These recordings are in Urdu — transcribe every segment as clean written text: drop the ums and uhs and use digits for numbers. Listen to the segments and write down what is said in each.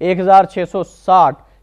1660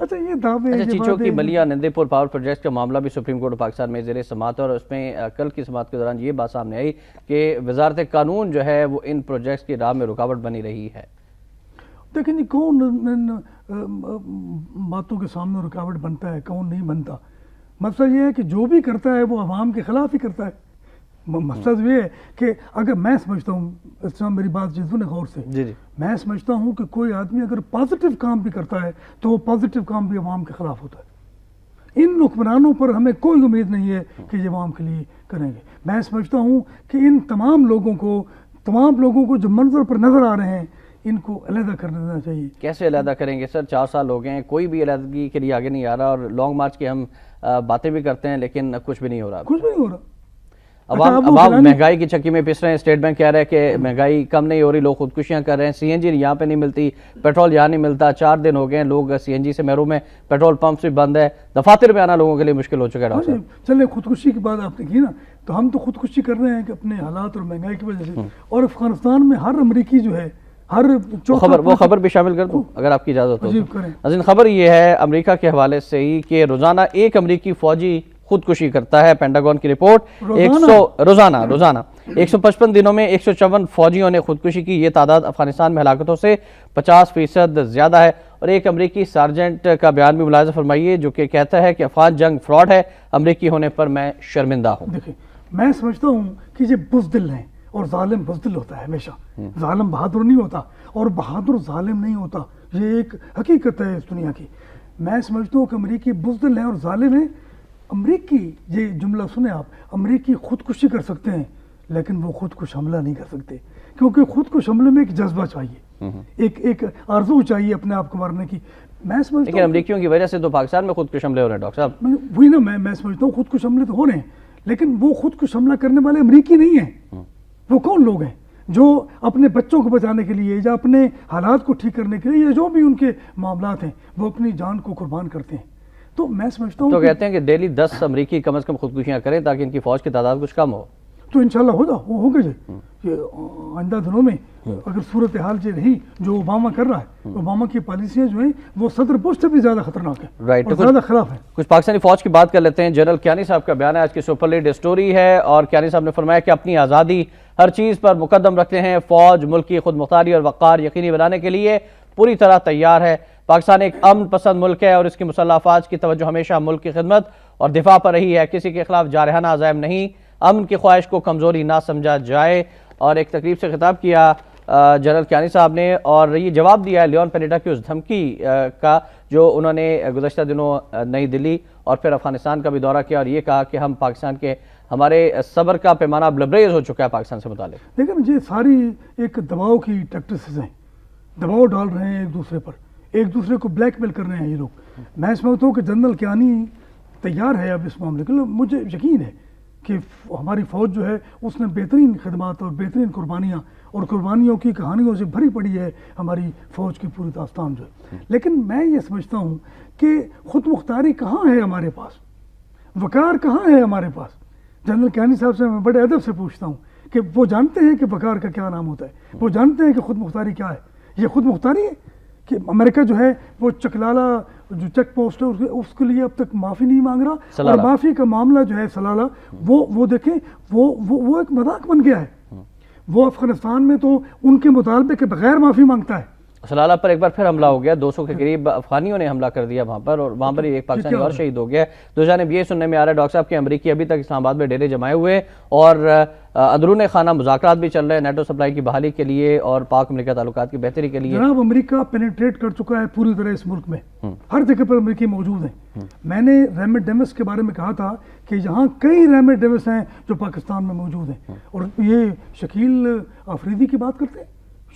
اچھا یہ دعوے اچھا چیچو کی بلیا نندے پور پاور پروجیکٹ کا معاملہ بھی سپریم کورٹ پاکستان میں زیر سماعت ہے، اور اس میں کل کی سماعت کے دوران یہ بات سامنے آئی کہ وزارت قانون جو ہے وہ ان پروجیکٹس کی راہ میں رکاوٹ بنی رہی ہے۔ دیکھیں جی کون ان باتوں کے سامنے رکاوٹ بنتا ہے، کون نہیں بنتا؟ مسئلہ یہ ہے کہ جو بھی کرتا ہے وہ عوام کے خلاف ہی کرتا ہے۔ مسئلہ یہ ہے کہ اگر میں سمجھتا ہوں، اس طرح میری بات سنیں غور سے، جی جی میں سمجھتا ہوں کہ کوئی آدمی اگر پازیٹیو کام بھی کرتا ہے تو وہ پازیٹیو کام بھی عوام کے خلاف ہوتا ہے۔ ان حکمرانوں پر ہمیں کوئی امید نہیں ہے کہ یہ عوام کے لیے کریں گے۔ میں سمجھتا ہوں کہ ان تمام لوگوں کو جو منظر پر نظر آ رہے ہیں ان کو علیحدہ کر دینا چاہیے۔ کیسے علیحدہ کریں گے سر؟ 4 سال ہو گئے ہیں، کوئی بھی علیحدگی کے لیے آگے نہیں آ رہا، اور لانگ مارچ کی ہم باتیں بھی کرتے ہیں لیکن کچھ بھی نہیں ہو رہا۔ کچھ بھی نہیں ہو رہا۔ عوام مہنگائی کی چکی میں پس رہے ہیں۔ اسٹیٹ بینک کہہ رہا ہے کہ مہنگائی کم نہیں ہو رہی، لوگ خودکشیاں کر رہے ہیں، سی این جی یہاں پہ نہیں ملتی، پیٹرول یہاں نہیں ملتا، 4 دن ہو گئے ہیں لوگ سی این جی سے محروم ہیں، پیٹرول پمپس بھی بند ہے، دفاتر میں آنا لوگوں کے لیے مشکل ہو چکا ہے ڈاکٹر صاحب۔ چلے خودکشی کی بات آپ نے کی نا، تو ہم تو خودکشی کر رہے ہیں کہ اپنے حالات اور مہنگائی کی وجہ سے، اور افغانستان میں ہر امریکی جو ہے وہ خبر بھی شامل کر دوں اگر آپ کی اجازت ہو۔ کریں۔ ناظرین خبر یہ ہے امریکہ کے حوالے سے ہی کہ روزانہ ایک امریکی فوجی خودکشی کرتا ہے۔ پینٹاگون کی رپورٹ روزانہ 155 دنوں میں 154 فوجیوں نے خودکشی کی۔ یہ تعداد افغانستان میں ہلاکتوں سے 50% زیادہ ہے، اور ایک امریکی سارجنٹ کا بیان بھی ملاحظہ فرمائیے جو کہ کہتا ہے کہ افغان جنگ فراڈ ہے، امریکی ہونے پر میں شرمندہ ہوں۔ دیکھیں میں سمجھتا ہوں کہ یہ بزدل ہیں، اور ظالم بزدل ہوتا ہے ہمیشہ، ظالم بہادر نہیں ہوتا، اور بہادر ظالم نہیں ہوتا، یہ ایک حقیقت ہے اس دنیا کی۔ میں سمجھتا ہوں کہ امریکی بزدل ہیں اور ظالم ہیں۔ امریکی، یہ جملہ سنیں آپ، امریکی خودکشی کر سکتے ہیں لیکن وہ خودکش حملہ نہیں کر سکتے، کیونکہ خودکش حملے میں ایک جذبہ چاہیے، ایک آرزو چاہیے اپنے آپ کو مارنے کی۔ میں سمجھتا لیکن امریکیوں کی وجہ سے تو پاکستان میں خودکش حملے ہو رہے ہیں ڈاکٹر صاحب۔ وہی نا، میں سمجھتا ہوں خودکش حملے تو ہو رہے ہیں، لیکن وہ خودکش حملہ کرنے والے امریکی نہیں ہیں۔ وہ کون لوگ ہیں جو اپنے بچوں کو بچانے کے لیے یا اپنے حالات کو ٹھیک کرنے کے لیے یا جو بھی ان کے معاملات ہیں وہ اپنی جان کو قربان کرتے ہیں؟ تو میں سمجھتا ہوں تو کہتے ہیں کہ ڈیلی 10 امریکی کم از کم خودکشیاں کریں تاکہ ان کی فوج کی تعداد کچھ کم ہو۔ تو انشاءاللہ ہوگا جی، یہ آئندہ دنوں میں اگر صورتحال یہ رہی جو اوباما کر رہا ہے، اوباما کی پالیسیاں جو ہیں وہ صدر بش سے بھی زیادہ خطرناک ہیں اور زیادہ خلاف ہیں۔ کچھ پاکستانی فوج کی بات کر لیتے ہیں۔ جنرل کیانی صاحب کا بیان ہے، آج کی سپر لیڈ سٹوری ہے، اور کیانی صاحب نے فرمایا کہ اپنی آزادی ہر چیز پر مقدم رکھتے ہیں، فوج ملک کی خود مختاری اور وقار یقینی بنانے کے لیے پوری طرح تیار ہے۔ پاکستان ایک امن پسند ملک ہے اور اس کی مسلح افواج کی توجہ ہمیشہ ملک کی خدمت اور دفاع پر رہی ہے، کسی کے خلاف جارحانہ عزائم نہیں، امن کی خواہش کو کمزوری نہ سمجھا جائے۔ اور ایک تقریب سے خطاب کیا جنرل کیانی صاحب نے، اور یہ جواب دیا ہے لیون پینیٹا کی اس دھمکی کا جو انہوں نے گزشتہ دنوں نئی دلی اور پھر افغانستان کا بھی دورہ کیا، اور یہ کہا کہ ہم پاکستان کے ہمارے صبر کا پیمانہ لبریز ہو چکا ہے پاکستان سے متعلق۔ لیکن یہ ساری ایک دباؤ کی ٹیکٹسز ہیں، دباؤ ڈال رہے ہیں ایک دوسرے پر، ایک دوسرے کو بلیک میل کر رہے ہیں یہ لوگ۔ میں سمجھتا ہوں کہ جنرل کیانی تیار ہے اب اس معاملے کے لیے۔ مجھے یقین ہے کہ ہماری فوج جو ہے اس نے بہترین خدمات اور بہترین قربانیاں اور قربانیوں کی کہانیوں سے بھری پڑی ہے ہماری فوج کی پوری داستان جو ہے۔ لیکن میں یہ سمجھتا ہوں کہ خود مختاری کہاں ہے ہمارے پاس، وقار کہاں ہے ہمارے پاس؟ جنرل کیانی صاحب سے میں بڑے ادب سے پوچھتا ہوں کہ وہ جانتے ہیں کہ وقار کا کیا نام ہوتا ہے، وہ جانتے ہیں کہ خود مختاری کیا ہے؟ یہ خود مختاری ہے کہ امریکہ جو ہے وہ چکلالہ جو چیک پوسٹ ہے اس کے لیے اب تک معافی نہیں مانگ رہا، اور معافی کا معاملہ جو ہے سلالہ وہ دیکھیں وہ ایک مذاق بن گیا ہے۔ وہ افغانستان میں تو ان کے مطالبے کے بغیر معافی مانگتا ہے۔ سلالہ پر ایک بار پھر حملہ ہو گیا، 200 کے قریب افغانیوں نے حملہ کر دیا وہاں پر، اور وہاں پر ایک پاکستانی اور شہید ہو گیا۔ دو جانب یہ سننے میں آ رہا ہے ڈاکٹر صاحب کہ امریکی ابھی تک اسلام آباد میں ڈیرے جمائے ہوئے، اور اندرون خانہ مذاکرات بھی چل رہے ہیں نیٹو سپلائی کی بحالی کے لیے اور پاک امریکہ تعلقات کی بہتری کے لیے۔ جناب امریکہ پینیٹریٹ کر چکا ہے پوری طرح اس ملک میں، ہر جگہ پر امریکی موجود ہیں۔ میں نے ریمٹ ڈیمس کے بارے میں کہا تھا کہ یہاں کئی ریمٹ ڈیمس ہیں جو پاکستان میں موجود ہیں، اور یہ شکیل آفریدی کی بات کرتے ہیں،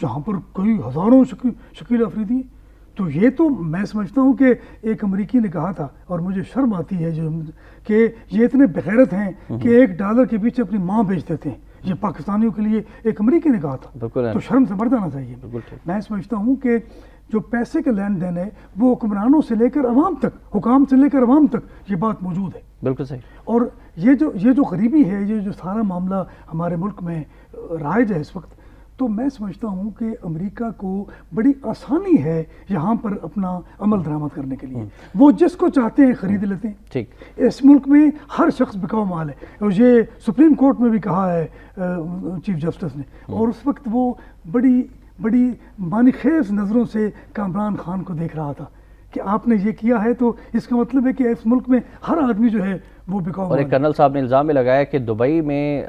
یہاں پر کئی ہزاروں شکیل آفریدی ہیں۔ تو یہ تو میں سمجھتا ہوں کہ ایک امریکی نے کہا تھا، اور مجھے شرم آتی ہے کہ یہ اتنے بغیرت ہیں کہ $1 کے پیچھے اپنی ماں بیچ دیتے ہیں۔ یہ پاکستانیوں کے لیے ایک امریکی نے کہا تھا، تو شرم سے مر جانا چاہیے۔ میں سمجھتا ہوں کہ جو پیسے کا لین دین ہے وہ حکمرانوں سے لے کر عوام تک، حکام سے لے کر عوام تک یہ بات موجود ہے۔ بالکل صحیح۔ اور یہ جو غریبی ہے، یہ جو سارا معاملہ ہمارے ملک میں رائج ہے اس وقت، تو میں سمجھتا ہوں کہ امریکہ کو بڑی آسانی ہے یہاں پر اپنا عمل درآمد کرنے کے لیے. وہ جس کو چاہتے ہیں خرید لیتے ہیں. ٹھیک. اس ملک میں ہر شخص بکاؤ مال ہے, اور یہ سپریم کورٹ میں بھی کہا ہے چیف جسٹس نے, اور اس وقت وہ بڑی معنی خیز نظروں سے کامران خان کو دیکھ رہا تھا کہ آپ نے یہ کیا ہے, تو اس کا مطلب ہے کہ اس ملک میں ہر آدمی جو ہے وہ بکاؤ. اور ایک کرنل صاحب نے الزام بھی لگایا کہ دبئی میں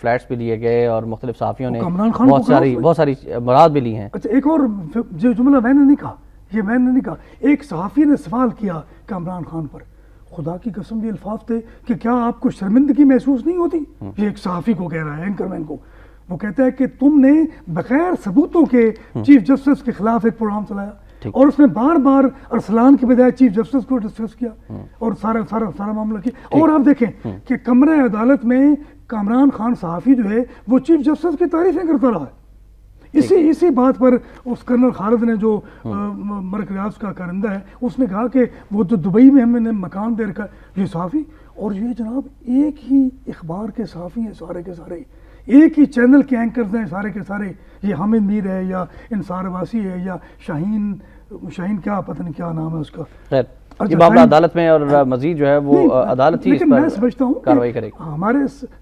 فلیٹس بھی لیے گئے اور مختلف صحافیوں نے بہت ساری مراد بھی لی ہیں. اچھا, ایک اور جو جملہ میں نے نہیں کہا, یہ میں نے نہیں کہا, ایک صحافی نے سوال کیا کامران خان پر, خدا کی قسم یہ الفاظ تھے کہ کیا آپ کو شرمندگی محسوس نہیں ہوتی؟ یہ ایک صحافی کو کہہ رہا ہے, اینکر مین کو. وہ کہتا ہے کہ تم نے بغیر ثبوتوں کے چیف جسٹس کے خلاف ایک پروگرام چلایا, اور اس میں بار بار ارسلان کے بجائے چیف جسٹس کو ڈسکس کیا اور سارا معاملہ کیا. اور آپ دیکھیں کہ کمرہ عدالت میں کامران خان صحافی جو ہے وہ چیف جسٹس کی تعریفیں کرتا رہا ہے. اسی بات پر اس کرنل خالد نے, جو ملک ریاض کا کارندہ ہے, اس نے کہا کہ وہ جو دبئی میں ہم نے مکان دے رکھا ہے, یہ صحافی, اور یہ جناب ایک ہی اخبار کے صحافی ہیں سارے کے سارے, ایک ہی چینل کے اینکرز ہیں سارے کے سارے. یہ حامد میر ہے یا انصار عباسی ہے یا شاہین کیا پتہ نہیں کیا نام ہے اس کا. یہ معاملہ عدالت میں اور مزید جو ہے وہ عدالت ہی اس میں سمجھتا ہوں کارروائی کرے گی. ہمارے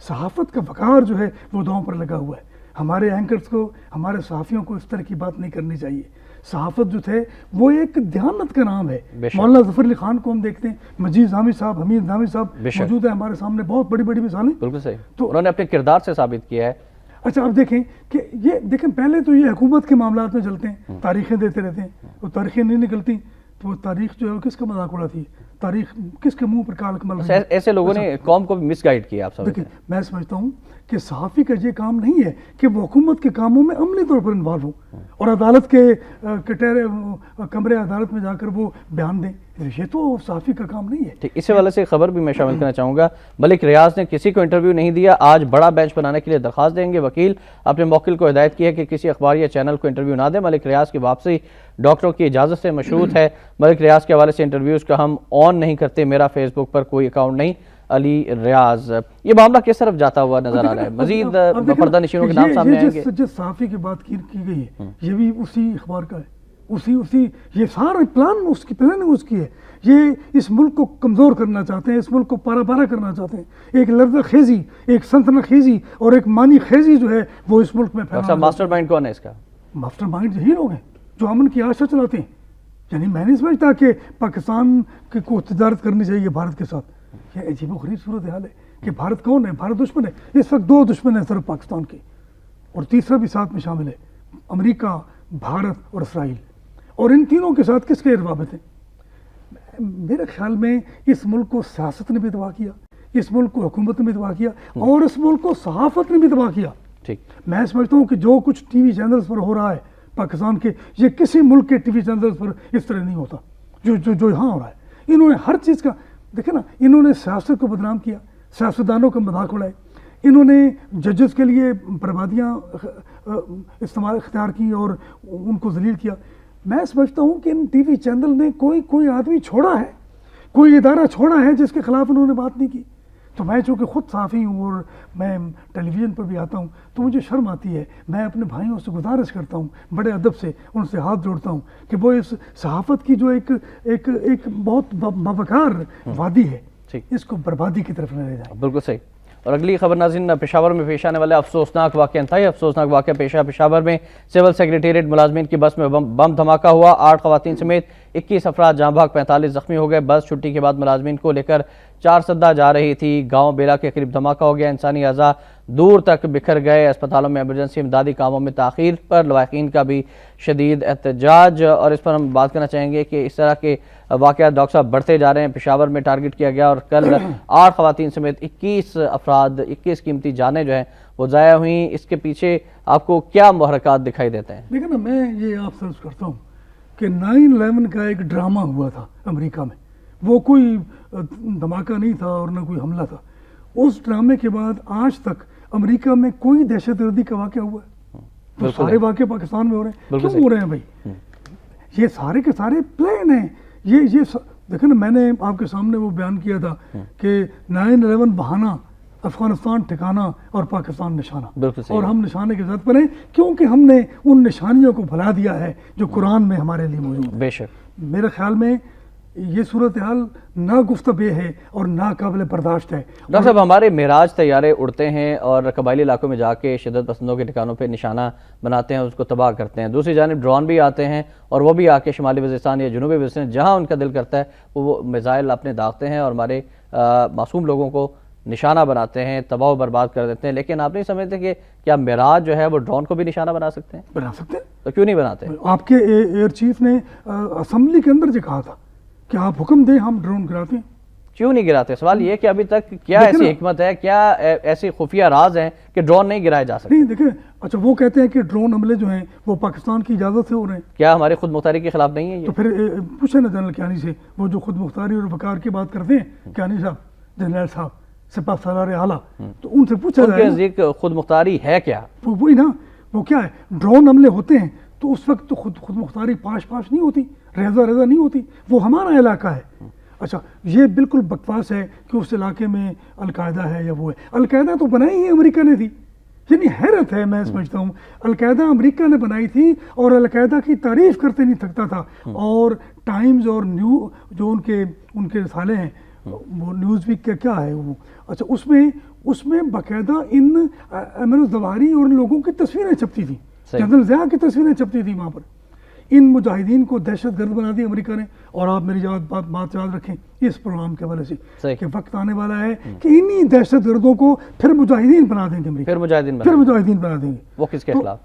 صحافت کا وقار جو ہے وہ داؤں پر لگا ہوا ہے. ہمارے اینکرز کو, ہمارے صحافیوں کو اس طرح کی بات نہیں کرنی چاہیے. صحافت جو تھے وہ ایک دیانت کا نام ہے. مولانا ظفر علی خان کو ہم دیکھتے ہیں, مجید نامی صاحب, حمید نامی صاحب موجود ہیں ہمارے سامنے, بہت بڑی مثالیں. بالکل صحیح, تو انہوں نے اپنے کردار سے ثابت کیا ہے. اچھا, آپ دیکھیں کہ یہ دیکھیں پہلے تو یہ حکومت کے معاملات میں چلتے ہیں, تاریخیں دیتے رہتے ہیں, وہ تاریخیں نہیں نکلتی تو وہ تاریخ جو ہے کس کا مذاق اڑاتی ہے, تاریخ کس کے منہ پر کال کمل. ایسے لوگوں نے قوم کو بھی مس گائیڈ کیا. آپ دیکھیں, میں سمجھتا ہوں کہ صحافی کا یہ کام نہیں ہے کہ وہ حکومت کے کاموں میں عملی طور پر انوالو ہوں اور عدالت کے کمرے عدالت میں جا کر وہ بیان دیں. یہ تو صحافی کا کام نہیں ہے. ٹھیک, اسی حوالے سے خبر بھی میں شامل کرنا چاہوں گا. ملک ریاض نے کسی کو انٹرویو نہیں دیا, آج بڑا بینچ بنانے کے لیے درخواست دیں گے. وکیل اپنے موکل کو ہدایت کی ہے کہ کسی اخبار یا چینل کو انٹرویو نہ دیں. ملک ریاض کی واپسی ڈاکٹروں کی اجازت سے مشروط ہے. ملک ریاض کے حوالے سے انٹرویوز کا ہم آن نہیں کرتے, میرا فیس بک پر کوئی اکاؤنٹ نہیں. علی ریاض, یہ معاملہ کس طرف جاتا ہوا نظر آ رہا ہے؟ مزید پردہ نشینوں کے نام سامنے آئیں گے. جس صحافی کی بات کی گئی ہے یہ بھی اسی اخبار کا ہے, اسی یہ سارا پلان اس کی پلاننگ اس کی ہے. یہ اس ملک کو کمزور کرنا چاہتے ہیں, اس ملک کو پارا کرنا چاہتے ہیں. ایک لرزہ خیزی, ایک سلطنت خیزی اور ایک مانی خیزی جو ہے وہ اس ملک میں پھیلا. ماسٹر مائنڈ کون ہے اس کا؟ ماسٹر مائنڈ یہی لوگ ہیں جو امن کی آشا چلاتے ہیں. یعنی میں نہیں سمجھتا کہ پاکستان کو تجارت کرنی چاہیے بھارت کے ساتھ. یہ عجیب و غریب صورتحال ہے کہ بھارت کون ہے؟ بھارت دشمن ہے. اس وقت دو دشمن ہیں صرف پاکستان کے, اور تیسرا بھی ساتھ میں شامل ہے, امریکہ, بھارت اور اسرائیل. اور ان تینوں کے ساتھ کس کے روابط ہیں؟ میرے خیال میں اس ملک کو سیاست نے بھی تباہ کیا, اس ملک کو حکومت نے بھی تباہ کیا, اور اس ملک کو صحافت نے بھی تباہ کیا. ٹھیک, میں سمجھتا ہوں کہ جو کچھ ٹی وی چینلز پر ہو رہا ہے پاکستان کے, یہ کسی ملک کے ٹی وی چینلز پر اس طرح نہیں ہوتا جو یہاں ہو رہا ہے. انہوں نے ہر چیز کا دیکھیں نا, انہوں نے سیاست کو بدنام کیا, سیاستدانوں کا مذاق اڑائے, انہوں نے ججز کے لیے بربادیاں اختیار کی اور ان کو ذلیل کیا. میں سمجھتا ہوں کہ ان ٹی وی چینل نے کوئی آدمی چھوڑا ہے, کوئی ادارہ چھوڑا ہے جس کے خلاف انہوں نے بات نہیں کی. تو میں چونکہ خود صحافی ہوں اور میں ٹیلی ویژن پر بھی آتا ہوں تو مجھے شرم آتی ہے. میں اپنے بھائیوں سے گزارش کرتا ہوں, بڑے ادب سے ان سے ہاتھ جوڑتا ہوں کہ وہ اس صحافت کی جو ایک بہت باوقار وادی ہے, اس کو بربادی کی طرف نہ لے جائیں. بالکل صحیح. اور اگلی خبر ناظرین, پشاور میں پیش آنے والے افسوسناک واقعہ, انتہائی افسوسناک واقعہ پیش آیا. پشاور میں سول سیکریٹریٹ ملازمین کی بس میں بم دھماکہ ہوا, 8 خواتین سمیت 21 افراد جاں بحق, 45 زخمی ہو گئے. بس چھٹی کے بعد ملازمین کو لے کر 4 سدہ جا رہی تھی. گاؤں بیلا کے قریب دھماکہ ہو گیا, انسانی اعضاء دور تک بکھر گئے. اسپتالوں میں ایمرجنسی امدادی کاموں میں تاخیر پر لواحقین کا بھی شدید احتجاج. اور اس پر ہم بات کرنا چاہیں گے کہ اس طرح کے واقعات ڈاکٹر صاحب بڑھتے جا رہے ہیں. پشاور میں ٹارگٹ کیا گیا اور کل 8 خواتین سمیت 21 افراد, 21 قیمتی جانیں جو ہیں وہ ضائع ہوئیں. اس کے پیچھے آپ کو کیا محرکات دکھائی دیتے ہیں؟ دیکھیں نا, میں یہ آپ سے عرض کرتا ہوں کہ 9/11 کا ایک ڈرامہ ہوا تھا امریکہ میں. وہ کوئی دھماکہ نہیں تھا اور نہ کوئی حملہ تھا. اس ڈرامے کے بعد آج تک امریکہ میں کوئی دہشت گردی کا واقعہ ہوا ہے؟ تو سارے واقعے پاکستان میں ہو رہے ہیں. کیوں ہو رہے ہیں بھائی؟ یہ سارے کے سارے پلان ہیں. یہ دیکھیں نا, میں نے آپ کے سامنے وہ بیان کیا تھا کہ 9/11 بہانہ افغانستان ٹھکانہ اور پاکستان نشانہ، بالکل صحیح اور ہم نشانے کے ساتھ بنے کیونکہ ہم نے ان نشانیوں کو بھلا دیا ہے جو قرآن میں ہمارے لیے موجود ہے۔ بے شک میرے خیال میں یہ صورتحال نا گفتگو ہے اور نا قابل برداشت ہے۔ ڈاکٹر صاحب، ہمارے معراج طیارے اڑتے ہیں اور قبائلی علاقوں میں جا کے شدت پسندوں کے ٹھکانوں پہ نشانہ بناتے ہیں، اس کو تباہ کرتے ہیں۔ دوسری جانب ڈرون بھی آتے ہیں اور وہ بھی آ کے شمالی وزیرستان یا جنوبی وزیرستان جہاں ان کا دل کرتا ہے وہ میزائل اپنے داغتے ہیں اور ہمارے معصوم لوگوں کو نشانہ بناتے ہیں، تباہ و برباد کر دیتے ہیں۔ لیکن آپ نہیں سمجھتے کہ کیا معراج جو ہے وہ ڈرون کو بھی نشانہ بنا سکتے ہیں؟ بنا سکتے ہیں۔ تو کیوں نہیں بناتے؟ آپ کے ایئر چیف نے اسمبلی کے اندر جو کہا تھا کہ آپ حکم دیں ہم ڈرون گراتے ہیں۔ کیوں نہیں گراتے؟ سوال یہ کہ ابھی تک کیا ایسی حکمت ہے، کیا ایسی خفیہ راز ہیں کہ ڈرون نہیں گرائے جا سکتے؟ نہیں دیکھیں، اچھا وہ کہتے ہیں کہ ڈرون حملے جو ہیں وہ پاکستان کی اجازت سے ہو رہے ہیں، کیا ہماری خود مختاری کے خلاف نہیں ہے تو یہ؟ پھر پوچھیں نا جنرل کیانی سے، وہ جو خود مختاری اور وقار کی بات کرتے ہیں، کیانی صاحب، جنرل صاحب، سپاہ سالار اعلیٰ، تو ان سے پوچھا ان کے جائے نا، نزدیک خود مختاری ہے کیا؟ وہی نا، وہ کیا ہے، ڈرون حملے ہوتے ہیں تو اس وقت تو خود مختاری پاش نہیں ہوتی، ریزہ نہیں ہوتی، وہ ہمارا علاقہ ہے۔ اچھا یہ بالکل بکواس ہے کہ اس علاقے میں القاعدہ ہے یا وہ ہے، القاعدہ تو بنائی ہی امریکہ نے تھی، یعنی حیرت ہے، میں سمجھتا ہوں القاعدہ امریکہ نے بنائی تھی اور القاعدہ کی تعریف کرتے نہیں تھکتا تھا، اور ٹائمز اور نیو جو ان کے رسالے ہیں، وہ نیوز ویک کا کیا ہے وہ، اچھا اس میں باقاعدہ ان ایمن الظواہری اور ان لوگوں کی تصویریں چھپتی تھیں، جنرل ضیاء کی تصویریں چھپتی تھیں وہاں پر۔ ان مجاہدین کو دہشت گرد بنا دی امریکہ نے، اور آپ میری بات یاد رکھیں اس پروگرام کے حوالے سے کہ وقت آنے والا ہے کہ انہی دہشت گردوں کو پھر مجاہدین بنا دیں گے امریکہ، پھر مجاہدین بنا دیں گے۔ وہ کس کے خلاف؟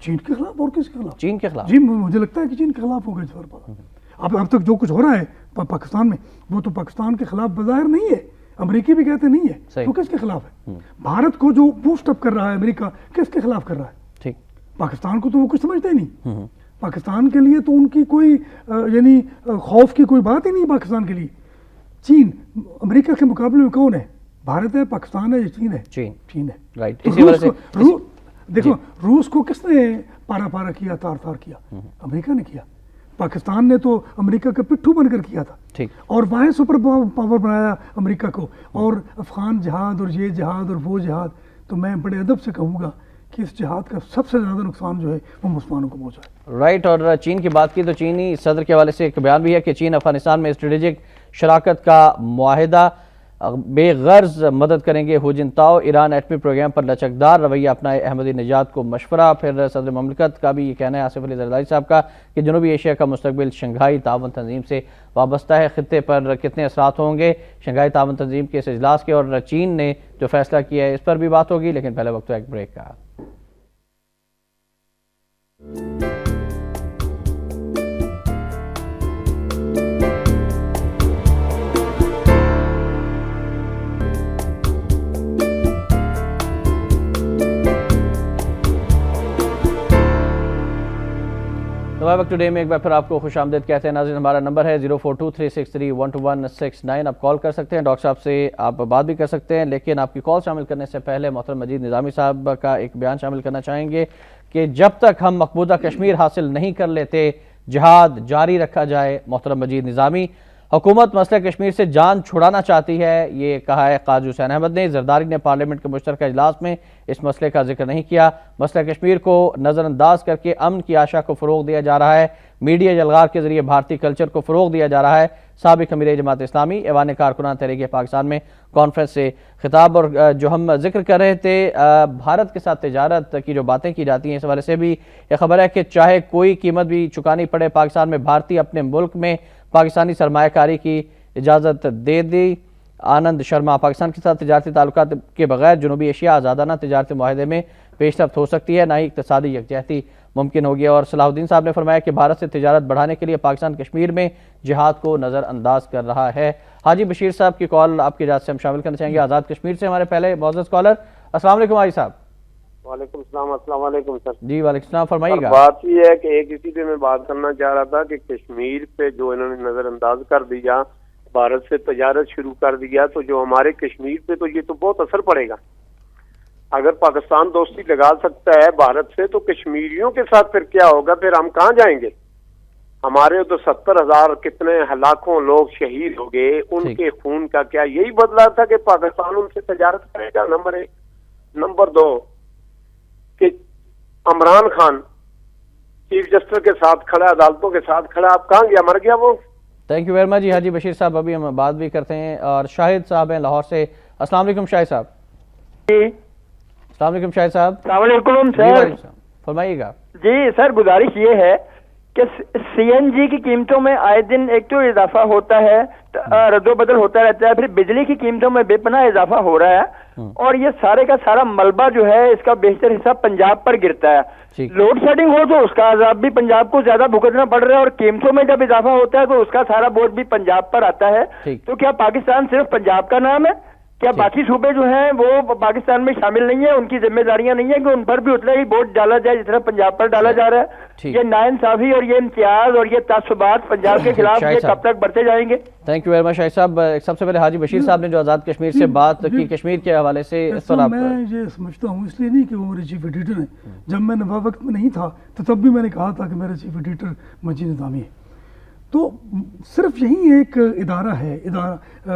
چین کے خلاف، اور کس کے خلاف؟ چین کے خلاف؟ جی مجھے لگتا ہے کہ چین کے خلاف ہوگا اس بار۔ اب تک جو کچھ ہو رہا ہے پاکستان میں وہ تو پاکستان کے خلاف بظاہر نہیں ہے، امریکی بھی کہتے نہیں ہے، وہ کس کے خلاف ہے؟ بھارت کو جو بوسٹ اپ کر رہا ہے امریکہ، کس کے خلاف کر رہا ہے؟ ٹھیک، پاکستان کو تو وہ کچھ سمجھتے ہی نہیں، پاکستان کے لیے تو ان کی کوئی یعنی خوف کی کوئی بات ہی نہیں پاکستان کے لیے۔ چین امریکہ کے مقابلے میں کون ہے؟ بھارت ہے، پاکستان ہے، یا چین ہے؟ چین ہے، رائٹ۔ اسی وجہ سے دیکھو روس کو کس نے پارا کیا، تار کیا؟ امریکہ نے کیا۔ پاکستان نے تو امریکہ کا پٹھو بن کر کیا تھا، ٹھیک، اور وہاں سپر پاور بنایا امریکہ کو، اور افغان جہاد اور یہ جہاد اور وہ جہاد، تو میں بڑے ادب سے کہوں گا کہ اس جہاد کا سب سے زیادہ نقصان جو ہے وہ مسلمانوں کو پہنچا ہے۔ رائٹ، اور چین کی بات کی تو چینی صدر کے حوالے سے ایک بیان بھی ہے کہ چین افغانستان میں اسٹریٹجک شراکت کا معاہدہ بے غرض مدد کریں گے۔ ہو جنتاؤ ایران ایٹمی پروگرام پر لچکدار رویہ اپنائے، احمدی نژاد کو مشورہ۔ پھر صدر مملکت کا بھی یہ کہنا ہے، آصف علی زرداری صاحب کا، کہ جنوبی ایشیا کا مستقبل شنگھائی تعاون تنظیم سے وابستہ ہے۔ خطے پر کتنے اثرات ہوں گے شنگھائی تعاون تنظیم کے اس اجلاس کے، اور چین نے جو فیصلہ کیا ہے اس پر بھی بات ہوگی، لیکن پہلے وقت ہے ایک بریک کا۔ نوائے وقت ٹوڈے میں ایک بار پھر آپ کو خوش آمدید کہتے ہیں ناظرین۔ ہمارا نمبر ہے 0423631269، آپ کال کر سکتے ہیں، ڈاکٹر صاحب سے آپ بات بھی کر سکتے ہیں، لیکن آپ کی کال شامل کرنے سے پہلے محترم مجید نظامی صاحب کا ایک بیان شامل کرنا چاہیں گے کہ جب تک ہم مقبوضہ کشمیر حاصل نہیں کر لیتے جہاد جاری رکھا جائے۔ محترم مجید نظامی، حکومت مسئلہ کشمیر سے جان چھڑانا چاہتی ہے، یہ کہا ہے قاضی حسین احمد نے۔ زرداری نے پارلیمنٹ کے مشترکہ اجلاس میں اس مسئلے کا ذکر نہیں کیا۔ مسئلہ کشمیر کو نظر انداز کر کے امن کی آشا کو فروغ دیا جا رہا ہے، میڈیا جلغار کے ذریعے بھارتی کلچر کو فروغ دیا جا رہا ہے۔ سابق امیر جماعت اسلامی ایوان کارکنان تحریک پاکستان میں کانفرنس سے خطاب، اور جو ہم ذکر کر رہے تھے بھارت کے ساتھ تجارت کی جو باتیں کی جاتی ہیں، اس حوالے سے بھی یہ خبر ہے کہ چاہے کوئی قیمت بھی چکانی پڑے پاکستان میں بھارتی اپنے ملک میں پاکستانی سرمایہ کاری کی اجازت دے دی۔ آنند شرما، پاکستان کے ساتھ تجارتی تعلقات کے بغیر جنوبی ایشیا آزادانہ تجارتی معاہدے میں پیش رفت ہو سکتی ہے، نہ ہی اقتصادی یکجہتی ممکن ہوگی۔ اور صلاح الدین صاحب نے فرمایا کہ بھارت سے تجارت بڑھانے کے لیے پاکستان کشمیر میں جہاد کو نظر انداز کر رہا ہے۔ حاجی بشیر صاحب کی کال آپ کی اجازت سے ہم شامل کرنا چاہیں گے، آزاد کشمیر سے ہمارے پہلے معزز کالر۔ السلام علیکم حاجی صاحب۔ وعلیکم السلام۔ السلام علیکم سر۔ جی وعلیکم السلام، فرمائیے گا۔ بات یہ ہے کہ ایک اسی پہ میں بات کرنا چاہ رہا تھا کہ کشمیر پہ جو انہوں نے نظر انداز کر دیا، بھارت سے تجارت شروع کر دیا، تو جو ہمارے کشمیر پہ تو یہ تو بہت اثر پڑے گا۔ اگر پاکستان دوستی لگا سکتا ہے بھارت سے، تو کشمیریوں کے ساتھ پھر کیا ہوگا؟ پھر ہم کہاں جائیں گے؟ ہمارے تو 70,000 کتنے لاکھوں لوگ شہید ہو گئے، ان کے خون کا کیا یہی بدلا تھا کہ پاکستان ان سے تجارت کرے گا؟ نمبر 1۔ نمبر 2 کہ عمران خان چیف جسٹس کے ساتھ کھڑا، عدالتوں کے ساتھ کھڑا، اب کہاں گیا؟ مر گیا وہ۔ تھینک یو ویری مچ جی حاجی بشیر صاحب، ابھی ہم بات بھی کرتے ہیں۔ اور شاہد صاحب ہیں لاہور سے۔ السلام علیکم شاہد صاحب۔ جی السلام علیکم شاہد صاحب۔ السلام علیکم جی سر۔ وعلیکم السلام، فرمائیے گا۔ جی سر، گزارش یہ ہے کہ سی این جی کی قیمتوں میں آئے دن ایک تو اضافہ ہوتا ہے، رد و بدل ہوتا رہتا ہے، پھر بجلی کی قیمتوں میں بے پناہ اضافہ ہو رہا ہے، اور یہ سارے کا سارا ملبہ جو ہے اس کا بیشتر حصہ پنجاب پر گرتا ہے۔ لوڈ شیڈنگ ہو تو اس کا عذاب بھی پنجاب کو زیادہ بھگتنا پڑ رہا ہے، اور قیمتوں میں جب اضافہ ہوتا ہے تو اس کا سارا بوجھ بھی پنجاب پر آتا ہے۔ تو کیا پاکستان صرف پنجاب کا نام ہے؟ کیا باقی صوبے جو ہیں وہ پاکستان میں شامل نہیں ہیں؟ ان کی ذمہ داریاں نہیں ہیں کہ ان پر بھی اتنا ہی بوجھ ڈالا جائے جس طرح پنجاب پر ڈالا جا رہا ہے؟ یہ ناانصافی اور یہ امتیاز اور یہ تعصبات پنجاب کے خلاف یہ کب تک بڑھتے جائیں گے؟ تھینک یو ویری مچ شاہد صاحب۔ سب سے پہلے حاجی بشیر صاحب نے جو آزاد کشمیر سے بات کی، کشمیر کے حوالے سے اس پر آپ… میں یہ سمجھتا ہوں، اس لیے نہیں کہ وہ میرے چیف ایڈیٹر ہیں، جب میں نوا وقت میں نہیں تھا تو تب بھی میں نے کہا تھا کہ میرے چیف ایڈیٹر مجید نظامی ہے۔ تو صرف یہی ایک ادارہ ہے، ادارہ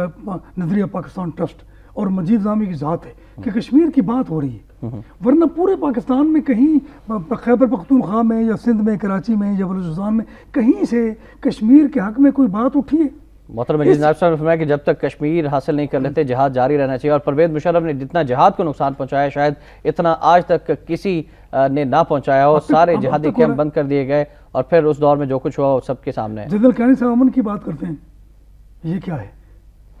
نظریہ پاکستان ٹرسٹ، اور مجید نظامی کی ذات ہے کہ کشمیر کی بات ہو رہی ہے، ورنہ پورے پاکستان میں کہیں خیبر پختونخوا میں یا سندھ میں، کراچی میں یا بلوچستان میں کہیں سے کشمیر کے حق میں کوئی بات اٹھی ہے؟ محترم مجید نائب صاحب نے فرمایا کہ جب تک کشمیر حاصل نہیں کر لیتے جہاد جاری رہنا چاہیے، اور پرویز مشرف نے جتنا جہاد کو نقصان پہنچایا شاید اتنا آج تک کسی نے نہ پہنچایا ہو۔ سارے جہادی کیمپ بند کر دیے گئے، اور پھر اس دور میں جو کچھ ہوا وہ سب کے سامنے ہے۔ جنرل کیانی صاحب امن کی بات کرتے ہیں، یہ کیا ہے؟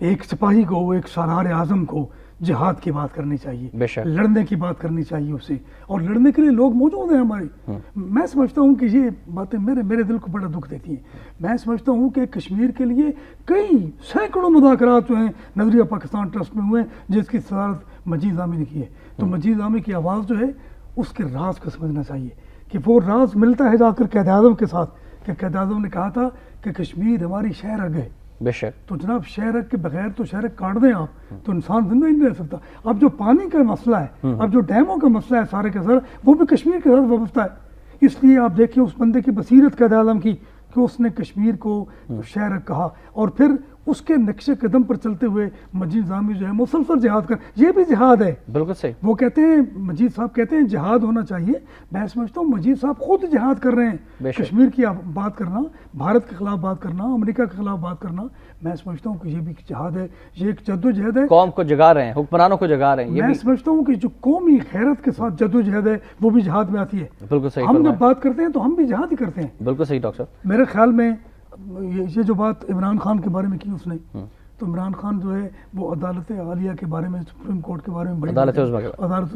ایک سپاہی کو، ایک سالار اعظم کو جہاد کی بات کرنی چاہیے، لڑنے کی بات کرنی چاہیے اسے، اور لڑنے کے لیے لوگ موجود ہیں ہمارے۔ میں سمجھتا ہوں کہ یہ باتیں میرے دل کو بڑا دکھ دیتی ہیں۔ میں سمجھتا ہوں کہ کشمیر کے لیے کئی سینکڑوں مذاکرات جو ہیں نظریہ پاکستان ٹرسٹ میں ہوئے ہیں، جس کی صدارت مجید نظامی نے کی ہے۔ تو مجید نظامی کی آواز جو ہے اس کے راز کو سمجھنا چاہیے، کہ وہ راز ملتا ہے جا کر قائد اعظم کے ساتھ، کہ قائد اعظم نے کہا تھا کہ کشمیر ہماری شہر اگ ہے۔ بے شک۔ تو جناب شہر کے بغیر تو شہر کاٹ دیں آپ تو انسان زندہ ہی نہیں رہ سکتا۔ اب جو پانی کا مسئلہ ہے، اب جو ڈیموں کا مسئلہ ہے سارے کے سارے، وہ بھی کشمیر کے ساتھ وابستہ ہے۔ اس لیے آپ دیکھیں اس بندے کی بصیرت قائد اعظم کی کہ اس نے کشمیر کو شہر کہا، اور پھر اس کے نقش قدم پر چلتے ہوئے مجید نظامی جو ہے مسلسل جہاد کر، یہ بھی جہاد ہے۔ بالکل صحیح۔ وہ کہتے ہیں، مجید صاحب کہتے ہیں جہاد ہونا چاہیے، میں سمجھتا ہوں مجید صاحب خود جہاد کر رہے ہیں۔ کشمیر کی بات کرنا، بھارت کے خلاف بات کرنا، امریکہ کے خلاف بات کرنا، میں سمجھتا ہوں کہ یہ بھی جہاد ہے، یہ ایک جد و جہد ہے۔ قوم کو جگا رہے ہیں، حکمرانوں کو جگا رہے ہیں۔ میں سمجھتا ہوں کہ جو قومی غیرت کے ساتھ جد و جہد ہے وہ بھی جہاد میں آتی ہے۔ بالکل صحیح۔ ہم جب بات کرتے ہیں تو ہم بھی جہاد ہی کرتے ہیں۔ بالکل صحیح ڈاکٹر صاحب۔ میرے خیال میں یہ جو بات عمران خان کے بارے میں کی اس نے، تو عمران خان جو ہے وہ عدالت عالیہ کے بارے میں، سپریم کورٹ کے بارے میں، عدالت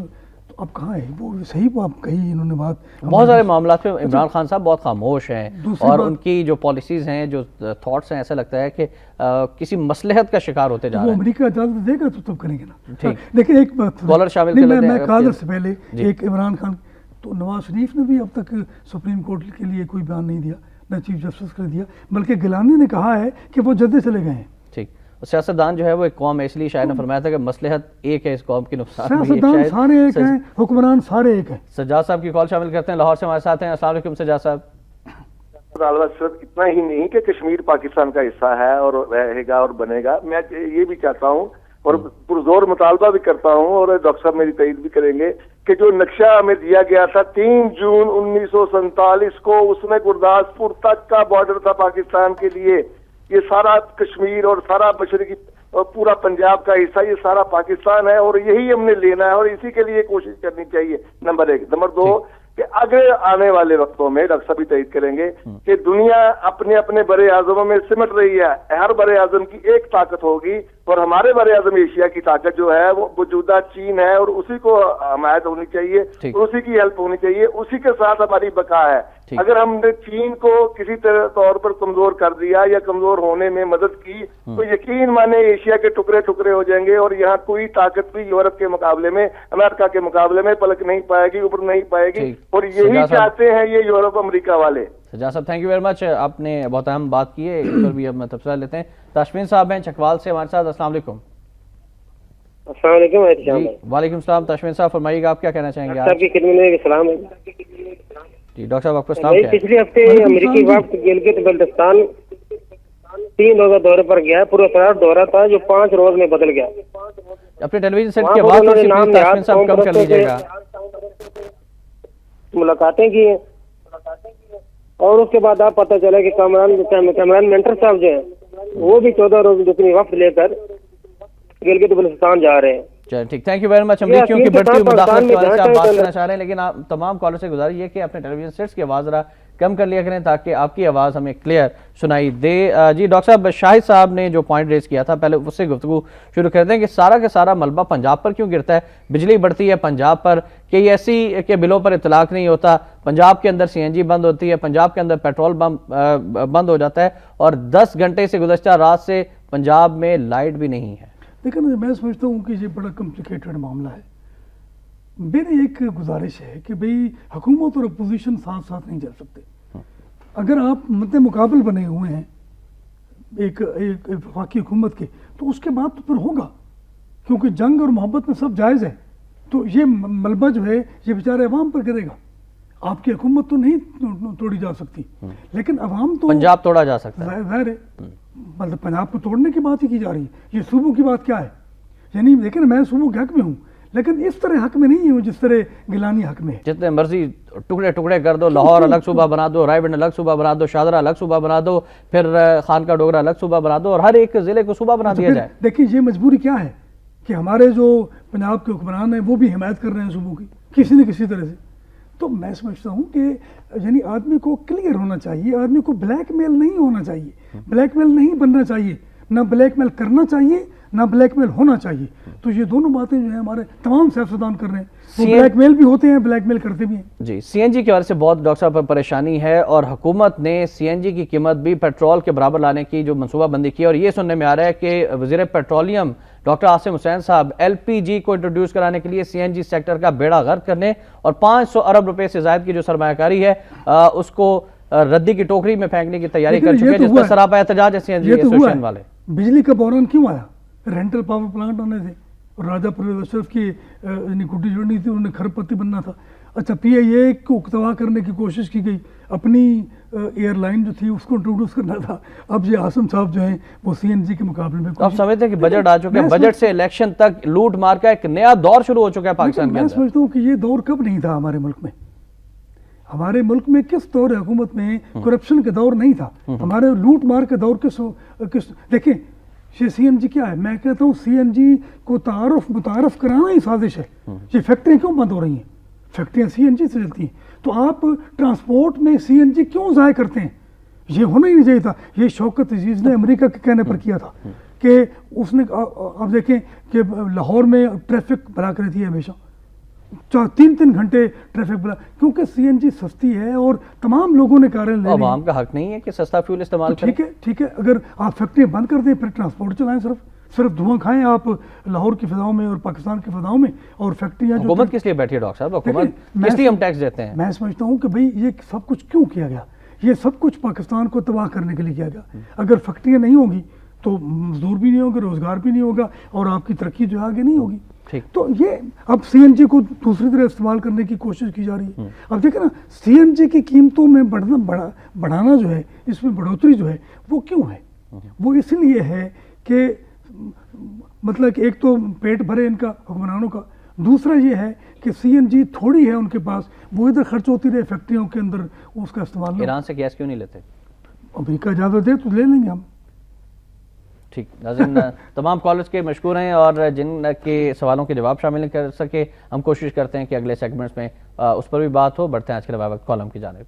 تو اب کہاں ہے وہ؟ صحیح بات کہی انہوں نے بات۔ بہت سارے معاملات میں عمران خان صاحب بہت خاموش ہیں، اور ان کی جو پالیسیز ہیں، جو تھاٹس ہیں، ایسا لگتا ہے کہ کسی مصلحت کا شکار ہوتے جا رہے ہیں۔ وہ امریکہ اجازت دے گا تو تب کریں گے نا۔ ٹھیک، لیکن ایک بات کالر شامل کر لیتے ہیں۔ میں کالر سے پہلے ایک عمران خان، تو نواز شریف نے بھی اب تک سپریم کورٹ کے لیے کوئی بیان نہیں دیا، نہ چیف جسٹس کر دیا، بلکہ گیلانی نے کہا ہے کہ وہ جدے چلے گئے ہیں۔ ٹھیک، سیاستدان جو ہے وہ ایک قوم ہے، اس لیے شاعر نے فرمایا تھا کہ مصلحت ایک ہے، اس قوم کی نقصان بھی ایک۔ سیاستدان سارے ایک ہیں، حکمران سارے ایک ہیں۔ سجاد صاحب کی کال شامل کرتے ہیں، لاہور سے ہمارے ساتھ ہیں۔ السلام علیکم سجاد صاحب۔ صرف اتنا ہی نہیں کہ کشمیر پاکستان کا حصہ ہے اور رہے گا اور بنے گا، میں یہ بھی چاہتا ہوں اور پرزور مطالبہ بھی کرتا ہوں، اور ڈاکٹر صاحب میری تائید بھی کریں گے، کہ جو نقشہ ہمیں دیا گیا تھا 3 جون 1947 کو، اس میں گرداسپور تک کا بارڈر تھا پاکستان کے لیے، یہ سارا کشمیر اور سارا مشرقی اور پورا پنجاب کا حصہ یہ سارا پاکستان ہے، اور یہی ہم نے لینا ہے، اور اسی کے لیے کوشش کرنی چاہیے۔ نمبر 1۔ نمبر 2 کہ اگر آنے والے وقتوں میں ڈاکٹر صاحب بھی تائید کریں گے کہ دنیا اپنے اپنے بڑے اعظموں میں سمٹ رہی ہے، ہر بڑے اعظم کی ایک طاقت ہوگی، اور ہمارے بڑے اعظم ایشیا کی طاقت جو ہے وہ موجودہ چین ہے، اور اسی کو حمایت ہونی چاہیے، اور اسی کی ہیلپ ہونی چاہیے، اسی کے ساتھ ہماری بقا ہے۔ اگر ہم نے چین کو کسی طور پر کمزور کر دیا یا کمزور ہونے میں مدد کی تو یقین مانے ایشیا کے ٹکڑے ٹکڑے ہو جائیں گے، اور یہاں کوئی طاقت بھی یورپ کے مقابلے میں، امریکہ کے مقابلے میں پلک نہیں پائے گی، اوپر نہیں پائے گی، اور یہی چاہتے ہیں یہ یورپ امریکہ والے۔ سجاد صاحب تھینک یو ویری مچ، آپ نے بہت اہم بات کی ہے، اس پر بھی اب تبصرہ لیتے ہیں۔ تاشمین صاحب ہیں چکوال سے ہمارے ساتھ۔ السلام علیکم۔ السلام علیکم۔ وعلیکم السلام۔ تاشمین صاحب فرمائیے گا، آپ کیا کہنا چاہیں گے؟ آپ کی خدمت میں سلام ہے جی ڈاکٹر صاحب آپ کا اسلام بھائی کیا ہے؟ پچھلے ہفتے امریکی وفد گلگت بلتستان 3 روزہ دورے پر گیا. پراسرار دورہ تھا جو 5 روز میں بدل گیا. اپنے ٹیلی ویژن سیٹ وہاں کی پر آواز انہوں تھوڑی نے سی نام پلیز تاشفین نہاد صاحب کم کر پرستوں لیجیے سے گا. ملاقاتیں کی ہیں اور اس کے بعد آپ پتہ چلا کہ کیمران منٹر صاحب جو ہیں وہ بھی 14 روز جتنی وقت لے کر گلگت بلتستان جا رہے ہیں. چلیں ٹھیک، تھینک یو ویری مچ. ہم یہ دیکھیوں کہ اپنے بڑھتی ہوئی ساتھ مداخلت پاکستان کے میں حوالے سے جہاں آپ بات چاہے کرنا چاہ رہے ہیں، لیکن آپ تمام کالر سے گزارش یہ کہ اپنے ٹیلی ویژن سیٹس کی آواز ذرا کم کر لیا کریں تاکہ آپ کی آواز ہمیں کلیئر سنائی دے. جی ڈاکٹر صاحب شاہد صاحب نے جو پوائنٹ ریز کیا تھا پہلے اس سے گفتگو شروع کرتے ہیں کہ سارا کا سارا ملبہ پنجاب پر کیوں گرتا ہے؟ بجلی بڑھتی ہے پنجاب پر کہ یہ ایسی کہ بلوں پر اطلاق نہیں ہوتا، پنجاب کے اندر سی این جی بند ہوتی ہے، پنجاب کے اندر پیٹرول بند ہو جاتا ہے اور 10 گھنٹے سے گزشتہ رات سے پنجاب میں لائٹ بھی نہیں ہے. لیکن میں سمجھتا ہوں کہ یہ بڑا کمپلیکیٹڈ معاملہ ہے. میری ایک گزارش ہے کہ بھئی حکومت اور اپوزیشن ساتھ ساتھ نہیں چل سکتے. اگر آپ مد مقابل بنے ہوئے ہیں ایک وفاقی حکومت کے تو اس کے بعد تو پھر ہوگا، کیونکہ جنگ اور محبت میں سب جائز ہے. تو یہ ملبہ جو ہے یہ بیچارے عوام پر گرے گا. آپ کی حکومت تو نہیں توڑی جا سکتی، لیکن عوام تو پنجاب توڑا جا سکتا ہے. ظاہر ہے مطلب پنجاب کو توڑنے کی بات ہی کی جا رہی ہے. یہ صوبوں کی بات کیا ہے؟ یعنی لیکن میں صوبوں کے حق میں ہوں، لیکن اس طرح حق میں نہیں ہوں جس طرح گیلانی حق میں ہے. جتنے مرضی ٹکڑے ٹکڑے کر دو، لاہور الگ صوبہ بنا دو، رائے بنڈ الگ صوبہ بنا دو، شاہدرہ الگ صوبہ بنا دو، پھر خانقاہ ڈوگرہ الگ صوبہ بنا دو اور ہر ایک ضلع کو صوبہ بنا دیا جائے. دیکھیں یہ مجبوری کیا ہے کہ ہمارے جو پنجاب کے حکمران ہیں وہ بھی حمایت کر رہے ہیں صوبوں کی کسی نہ کسی طرح سے. تو میں سمجھتا ہوں کہ یعنی آدمی کو کلیئر ہونا چاہیے، آدمی کو بلیک میل نہیں ہونا چاہیے، بلیک میل نہیں بننا چاہیے، نہ بلیک میل کرنا چاہیے نہ بلیک میل ہونا چاہیے. تو یہ دونوں باتیں جو ہیں ہمارے تمام سیاستدان کر رہے ہیں. وہ بلیک میل بھی ہوتے ہیں، بلیک میل کرتے بھی ہیں. جی سی این جی کے حوالے سے بہت ڈاکٹر صاحب پر پریشانی ہے اور حکومت نے سی این جی کی قیمت بھی پیٹرول کے برابر لانے کی جو منصوبہ بندی کی اور یہ سننے میں آ رہا ہے کہ وزیر پیٹرولیم ڈاکٹر عاصم حسین صاحب ایل پی جی کو انٹروڈیوس کرانے کے لیے سی این جی سیکٹر کا بیڑا غرق کرنے اور 500 ارب روپے سے زائد کی جو سرمایہ کاری ہے اس کو ردی کی ٹوکری میں پھینکنے کی تیاری کر چکے ہیں، جس پر سراپا احتجاج ہے سی این جی ایسوسیشن والے. بجلی کا بحران کیوں آیا؟ رینٹل پاور پلانٹ آنے تھے اور راجہ پرویز اشرف کی یعنی گڈی جوڑنی تھی، انہوں نے کھرب پتی بننا تھا. اچھا پی آئی اے کو اقتوا کرنے کی کوشش کی گئی، اپنی ایئر لائن جو تھی اس کو انٹروڈیوس کرنا تھا. اب یہ عاصم صاحب جو ہیں وہ سی این جی کے مقابلے میں آپ سمجھتے ہیں کہ بجٹ آ چکا ہے، بجٹ سے الیکشن تک لوٹ مار کا ایک نیا دور شروع ہو چکا ہے پاکستان کے میں اندر. سمجھتا ہوں کہ یہ دور کب نہیں تھا ہمارے ملک میں. ہمارے ملک میں کس دور حکومت میں کرپشن کے دور نہیں تھا، ہمارے لوٹ مار کے دور کس دیکھیں یہ سی این جی کیا ہے؟ میں کہتا ہوں سی این جی کو متعارف کرانا ہی سازش ہے. یہ فیکٹریاں کیوں بند ہو رہی ہیں؟ فیکٹریاں سی این جی سے چلتی ہیں. تو آپ ٹرانسپورٹ میں سی این جی کیوں ضائع کرتے ہیں؟ یہ ہونا ہی نہیں چاہیے تھا. یہ شوکت عزیز نے امریکہ کے کہنے پر کیا تھا کہ اس نے آپ دیکھیں کہ لاہور میں ٹریفک بلا کر رہتی ہے ہمیشہ 3 گھنٹے ٹریفک بلا، کیونکہ سی این جی سستی ہے اور تمام لوگوں نے کاریں لے لی. عوام کا حق نہیں ہے کہ سستا فیول استعمال کریں. ٹھیک ہے اگر آپ فیکٹریاں بند کر دیں پھر ٹرانسپورٹ چلائیں، صرف دھواں کھائیں آپ لاہور کی فضاؤں میں اور پاکستان کی فضاؤں میں. اور فیکٹریاں حکومت کس لیے بیٹھی ہے ڈاکٹر صاحب؟ حکومت کس لیے ہم ٹیکس دیتے ہیں؟ میں سمجھتا ہوں کہ بھئی یہ سب کچھ کیوں کیا گیا؟ یہ سب کچھ پاکستان کو تباہ کرنے کے لیے کیا گیا. اگر فیکٹریاں نہیں ہوگی تو مزدور بھی نہیں ہوگا، روزگار بھی نہیں ہوگا اور آپ کی ترقی جو آگے نہیں ہوگی. تو یہ اب سی این جی کو دوسری طرح استعمال کرنے کی کوشش کی جا رہی ہے. اب دیکھیں نا سی این جی کی قیمتوں میں بڑھانا جو ہے، اس میں بڑھوتری جو ہے وہ کیوں ہے؟ وہ اس لیے ہے کہ مطلب کہ ایک تو پیٹ بھرے ان کا حکمرانوں کا، دوسرا یہ ہے کہ سی این جی تھوڑی ہے ان کے پاس، وہ ادھر خرچ ہوتی رہے فیکٹریوں کے اندر اس کا استعمال. ایران سے گیس کیوں نہیں لیتے؟ امریکہ اجازت دے تو لے لیں گے ہم. ٹھیک ناظرین، تمام کالرز کے مشکور ہیں اور جن کے سوالوں کے جواب شامل نہیں کر سکے ہم کوشش کرتے ہیں کہ اگلے سیگمنٹس میں اس پر بھی بات ہو. بڑھتے ہیں آج کے روایت وقت کالم کی جانب.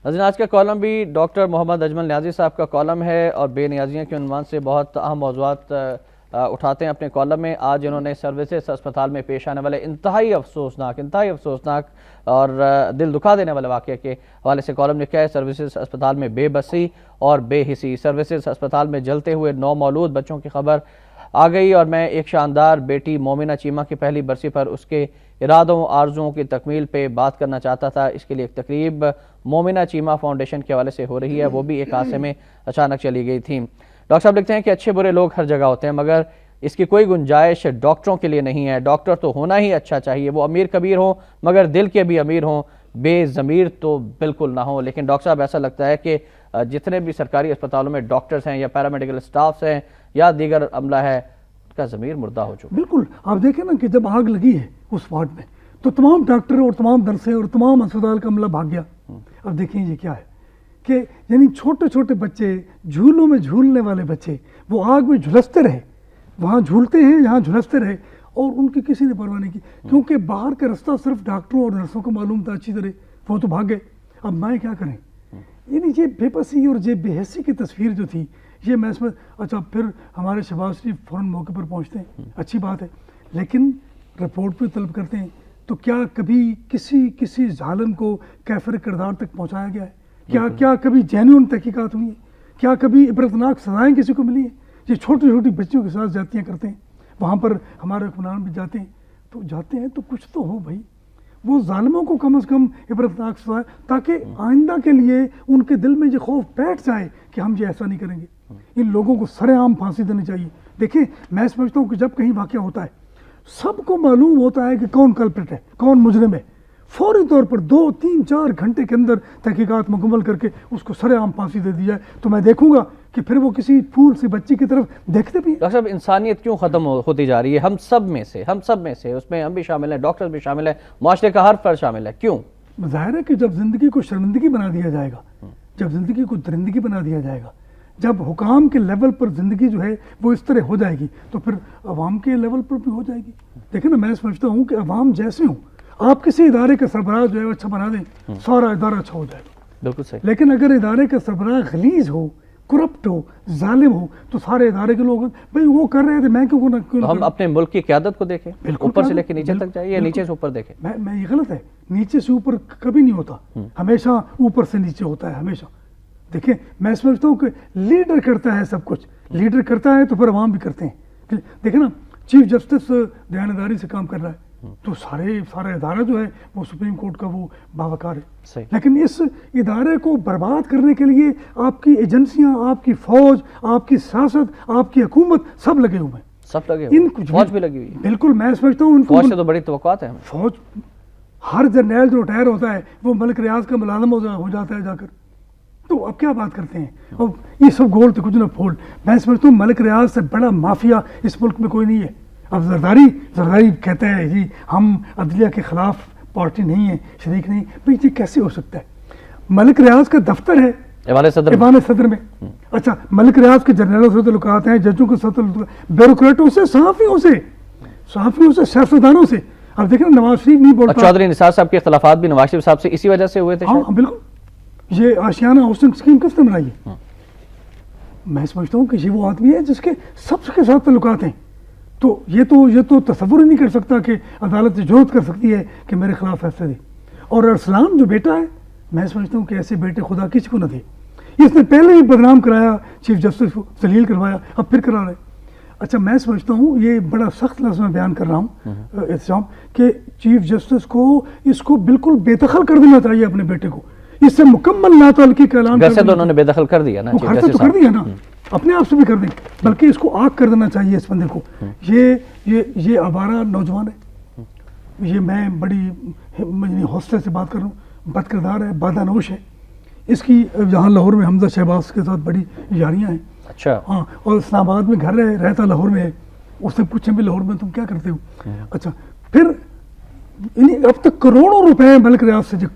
ناظرین آج کا کالم بھی ڈاکٹر محمد اجمل نیازی صاحب کا کالم ہے اور بے نیازیاں کے عنوان سے بہت اہم موضوعات اٹھاتے ہیں اپنے کالم میں. آج انہوں نے سروسز اسپتال میں پیش آنے والے انتہائی افسوسناک اور دل دکھا دینے والے واقعے کے حوالے سے کالم لکھا ہے. سروسز اسپتال میں بے بسی اور بے حسی. سروسز اسپتال میں جلتے ہوئے 9 مولود بچوں کی خبر آ گئی اور میں ایک شاندار بیٹی مومنہ چیمہ کی پہلی برسی پر اس کے ارادوں آرزوؤں کی تکمیل پہ بات کرنا چاہتا تھا. اس کے لیے ایک تقریب مومنہ چیمہ فاؤنڈیشن کے حوالے سے ہو رہی ہے، وہ بھی ایک حادثے میں اچانک چلی گئی تھی. ڈاکٹر صاحب لکھتے ہیں کہ اچھے برے لوگ ہر جگہ ہوتے ہیں، مگر اس کی کوئی گنجائش ڈاکٹروں کے لیے نہیں ہے. ڈاکٹر تو ہونا ہی اچھا چاہیے, وہ امیر کبیر ہوں مگر دل کے بھی امیر ہوں, بے ضمیر تو بالکل نہ ہوں. لیکن ڈاکٹر صاحب ایسا لگتا ہے کہ جتنے بھی سرکاری اسپتالوں میں ڈاکٹرز ہیں یا پیرامیڈیکل سٹافز ہیں یا دیگر عملہ ہے, ان کا ضمیر مردہ ہو چکا. بالکل آپ دیکھیں نا کہ جب آگ لگی ہے اس وارڈ میں تو تمام ڈاکٹر اور تمام نرسیں اور تمام اسپتال کا عملہ بھاگ گیا. اب دیکھیں یہ کیا ہے کہ یعنی چھوٹے چھوٹے بچے, جھولوں میں جھولنے والے بچے, وہ آگ میں جھلستے رہے, وہاں جھولتے ہیں یہاں جھلستے رہے, اور ان کی کسی نے پرواہ نہیں کی, کیونکہ باہر کا رستہ صرف ڈاکٹروں اور نرسوں کو معلوم تھا اچھی طرح, وہ تو بھاگ گئے. اب میں کیا کریں؟ یعنی یہ بے بسی اور یہ بے حسی کی تصویر جو تھی یہ میں اس میں. اچھا پھر ہمارے شہباز شریف فوراً موقع پر پہنچتے ہیں, اچھی بات ہے, لیکن رپورٹ بھی طلب کرتے ہیں. تو کیا کبھی کسی ظالم کو کیفر کردار تک پہنچایا گیا ہے؟ کیا کبھی جینیون تحقیقات ہوئی ہیں؟ کیا کبھی عبرتناک سزائیں کسی کو ملی ہیں؟ یہ چھوٹی چھوٹی بچیوں کے ساتھ زیادتیاں کرتے ہیں, وہاں پر ہمارے حکمران بھی جاتے ہیں تو کچھ تو ہو بھائی. وہ ظالموں کو کم از کم عبرتناک سزائیں, تاکہ آئندہ کے لیے ان کے دل میں یہ خوف بیٹھ جائے کہ ہم یہ ایسا نہیں کریں گے. ان لوگوں کو سرے عام پھانسی دینی چاہیے. دیکھیں میں سمجھتا ہوں کہ جب کہیں واقعہ ہوتا ہے سب کو معلوم ہوتا ہے کہ کون کلپریٹ ہے, کون مجرم ہے, فوری طور پر 2 3 4 گھنٹے کے اندر تحقیقات مکمل کر کے اس کو سرے عام پھانسی دے دی جائے, تو میں دیکھوں گا کہ پھر وہ کسی پھول سی بچی کی طرف دیکھتے بھی ہیں. ڈاکٹر صاحب انسانیت کیوں ختم ہوتی جا رہی ہے ہم سب میں سے, اس میں ہم بھی شامل ہیں, ڈاکٹر بھی شامل ہیں, معاشرے کا ہر فرد شامل ہے, کیوں؟ ظاہر ہے کہ جب زندگی کو شرمندگی بنا دیا جائے گا, جب زندگی کو درندگی بنا دیا جائے گا, جب حکام کے لیول پر زندگی جو ہے وہ اس طرح ہو جائے گی تو پھر عوام کے لیول پر بھی ہو جائے گی. دیکھیں نا میں سمجھتا ہوں کہ عوام جیسے ہوں, آپ کسی ادارے کا سربراہ جو ہے وہ اچھا بنا دیں, سارا ادارہ اچھا ہو جائے گا. بالکل صحیح. لیکن اگر ادارے کا سربراہ غلیظ ہو, کرپٹ ہو, ظالم ہو, تو سارے ادارے کے لوگ بھائی وہ کر رہے تھے میں کیوں نہ. ہم اپنے ملک کی قیادت کو دیکھیں, اوپر سے لے کے نیچے تک جائیں یا نیچے سے اوپر دیکھیں. میں یہ غلط ہے, نیچے سے اوپر کبھی نہیں ہوتا, ہمیشہ اوپر سے نیچے ہوتا ہے ہمیشہ. دیکھیں میں سمجھتا ہوں کہ لیڈر کرتا ہے سب کچھ, لیڈر کرتا ہے تو پھر عوام بھی کرتے ہیں. دیکھیں نا چیف جسٹس دیانتداری سے کام کر رہا ہے تو سارا ادارہ جو ہے وہ سپریم کورٹ کا وہ باوقار ہے. لیکن اس ادارے کو برباد کرنے کے لیے آپ کی ایجنسیاں, آپ کی فوج, آپ کی سیاست, آپ کی حکومت سب لگے ہوئے ہیں. فوج بھی لگی ہوئی ہے. بالکل میں سمجھتا ہوں فوج سے تو بڑی توقعات ہیں. فوج, ہر جرنیل جو ریٹائر ہوتا ہے وہ ملک ریاض کا ملازم ہو جاتا ہے جا کر, تو اب کیا بات کرتے ہیں. اب یہ سب گول تو کچھ نہ پھول. میں سمجھتا ہوں ملک ریاض سے بڑا مافیا اس ملک میں کوئی نہیں ہے. اب زرداری کہتا ہے جی ہم عدلیہ کے خلاف پارٹی نہیں ہے, شریک نہیں. بھائی یہ کیسے ہو سکتا ہے؟ ملک ریاض کا دفتر ہے ایوان صدر میں. اچھا ملک ریاض کے جرنیلوں سے تعلقات ہیں, ججوں کے ساتھ بیوروکریٹوں سے, صحافیوں سے, سیاستدانوں سے. اب دیکھیں نواز شریف نہیں بولتا. چودھری نثار صاحب کے اختلافات بھی نواز شریف صاحب سے اسی وجہ سے ہوئے تھے. ہاں بالکل. یہ آشیانہ ہاؤسنگ اسکیم کس نے بنائی ہے؟ میں سمجھتا ہوں کہ یہ وہ آدمی ہے جس کے سب کے ساتھ تعلقات ہیں. تو یہ تو تصور ہی نہیں کر سکتا کہ عدالت جرات کر سکتی ہے کہ میرے خلاف فیصلے دے. اور ارسلان جو بیٹا ہے میں سمجھتا ہوں کہ ایسے بیٹے خدا کسی کو نہ دے. اس نے پہلے ہی بدنام کرایا چیف جسٹس کو, ذلیل کروایا, اب پھر کرا رہے. اچھا میں سمجھتا ہوں یہ بڑا سخت لفظ میں بیان کر رہا ہوں احتشام, کہ چیف جسٹس کو اس کو بالکل بے دخل کر دینا چاہیے اپنے بیٹے کو. اس سے مکمل ناتعلقی کا اعلان گھر سے تو انہوں نے بے دخل کر دیا نا, گھر سے تو کر دیا نا, اپنے آپ سے بھی کر دیں, بلکہ اس کو آگ کر دینا چاہیے اس بندے کو. یہ آوارہ نوجوان ہے, یہ میں بڑی حوصلے سے بات کر رہا ہوں, بد کردار ہے, بادانوش ہے. اس کی جہاں لاہور میں حمزہ شہباز کے ساتھ بڑی یاریاں ہیں. اچھا ہاں, اور اسلام آباد میں گھر رہتا لاہور میں ہے. اس سے پوچھیں بھی لاہور میں تم کیا کرتے ہو. اچھا پھر اب تک کروڑوں روپے ملک ریاض سے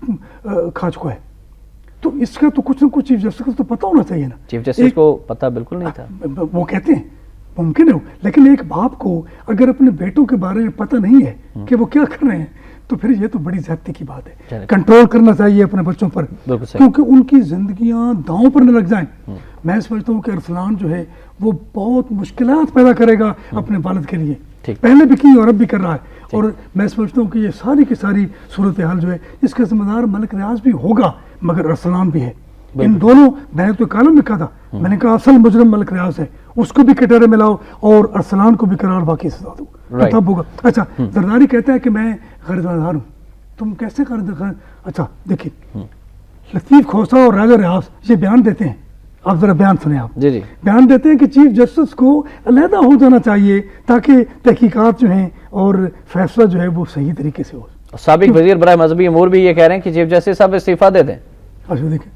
کھا چکا ہے. تو اس کا تو کچھ نہ کچھ چیف جسٹس کو تو پتہ ہونا چاہیے نا. چیف جسٹس کو پتہ بالکل نہیں تھا. وہ کہتے ہیں ممکن ہے, لیکن ایک باپ کو اگر اپنے بیٹوں کے بارے میں پتہ نہیں ہے کہ وہ کیا کر رہے ہیں تو پھر یہ تو بڑی زیادتی کی بات ہے. کنٹرول کرنا چاہیے اپنے بچوں پر, کیونکہ ان کی زندگیاں داؤں پر نہ لگ جائیں. میں سمجھتا ہوں کہ ارسلان جو ہے وہ بہت مشکلات پیدا کرے گا اپنے والد کے لیے. پہلے بھی کی اور اب بھی کر رہا ہے. اور میں سمجھتا ہوں کہ یہ ساری کی ساری صورتحال جو ہے اس کا ذمہ دار ملک ریاض بھی ہوگا مگر ارسلان بھی ہے. ان دونوں, میں نے تو کالم لکھا تھا, میں نے کہا اصل مجرم ملک ریاض ہے, اس کو بھی کٹہرے میں لاؤ اور ارسلان کو بھی قرار واقعی سزا دو, تب ہوگا. اچھا زرداری کہتا ہے کہ میں غیر ذمہ دار ہوں. تم کیسے اچھا دیکھیے لطیف کھوسہ اور راجہ ریاض یہ بیان دیتے ہیں آپ ذرا بیان سنیں آپ جی جی بیان دیتے ہیں کہ چیف جسٹس کو علیحدہ ہو جانا چاہیے تاکہ تحقیقات جو ہیں اور فیصلہ جو ہے وہ صحیح طریقے سے ہو. سابق وزیر برائے مذہبی امور بھی یہ کہہ رہے ہیں کہ چیف جسٹس صاحب استعفیٰ دے دیں. اچھا دیکھیں,